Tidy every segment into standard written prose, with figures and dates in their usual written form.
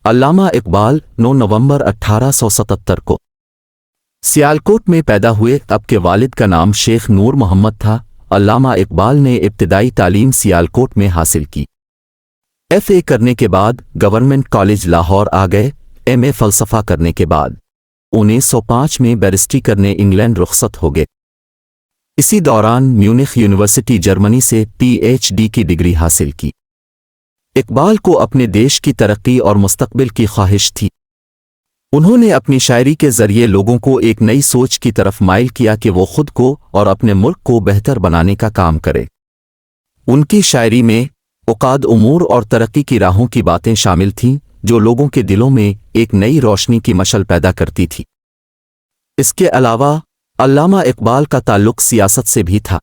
علامہ اقبال 9 نومبر 1877 کو سیالکوٹ میں پیدا ہوئے۔ اب کے والد کا نام شیخ نور محمد تھا۔ علامہ اقبال نے ابتدائی تعلیم سیالکوٹ میں حاصل کی۔ ایف اے کرنے کے بعد گورنمنٹ کالج لاہور آ گئے۔ ایم اے فلسفہ کرنے کے بعد 1905 میں بیرسٹری کرنے انگلینڈ رخصت ہو گئے۔ اسی دوران میونخ یونیورسٹی جرمنی سے پی ایچ ڈی کی ڈگری حاصل کی۔ اقبال کو اپنے دیش کی ترقی اور مستقبل کی خواہش تھی۔ انہوں نے اپنی شاعری کے ذریعے لوگوں کو ایک نئی سوچ کی طرف مائل کیا کہ وہ خود کو اور اپنے ملک کو بہتر بنانے کا کام کرے۔ ان کی شاعری میں عقاد امور اور ترقی کی راہوں کی باتیں شامل تھیں جو لوگوں کے دلوں میں ایک نئی روشنی کی مشعل پیدا کرتی تھی۔ اس کے علاوہ علامہ اقبال کا تعلق سیاست سے بھی تھا۔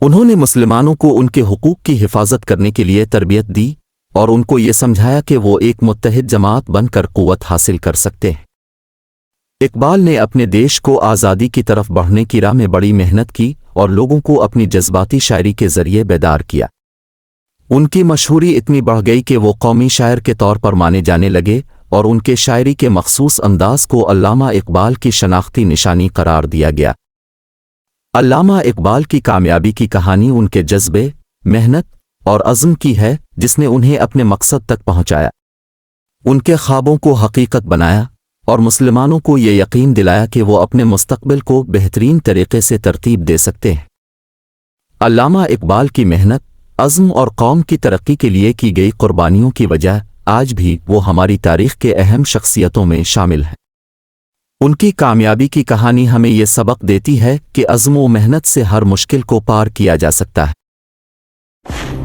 انہوں نے مسلمانوں کو ان کے حقوق کی حفاظت کرنے کے لیے تربیت دی اور ان کو یہ سمجھایا کہ وہ ایک متحد جماعت بن کر قوت حاصل کر سکتے ہیں۔ اقبال نے اپنے دیش کو آزادی کی طرف بڑھنے کی راہ میں بڑی محنت کی اور لوگوں کو اپنی جذباتی شاعری کے ذریعے بیدار کیا۔ ان کی مشہوری اتنی بڑھ گئی کہ وہ قومی شاعر کے طور پر مانے جانے لگے اور ان کے شاعری کے مخصوص انداز کو علامہ اقبال کی شناختی نشانی قرار دیا گیا۔ علامہ اقبال کی کامیابی کی کہانی ان کے جذبے، محنت اور عزم کی ہے جس نے انہیں اپنے مقصد تک پہنچایا۔ ان کے خوابوں کو حقیقت بنایا اور مسلمانوں کو یہ یقین دلایا کہ وہ اپنے مستقبل کو بہترین طریقے سے ترتیب دے سکتے ہیں۔ علامہ اقبال کی محنت، عزم اور قوم کی ترقی کے لیے کی گئی قربانیوں کی وجہ آج بھی وہ ہماری تاریخ کے اہم شخصیتوں میں شامل ہیں۔ ان کی کامیابی کی کہانی ہمیں یہ سبق دیتی ہے کہ عزم و محنت سے ہر مشکل کو پار کیا جا سکتا ہے۔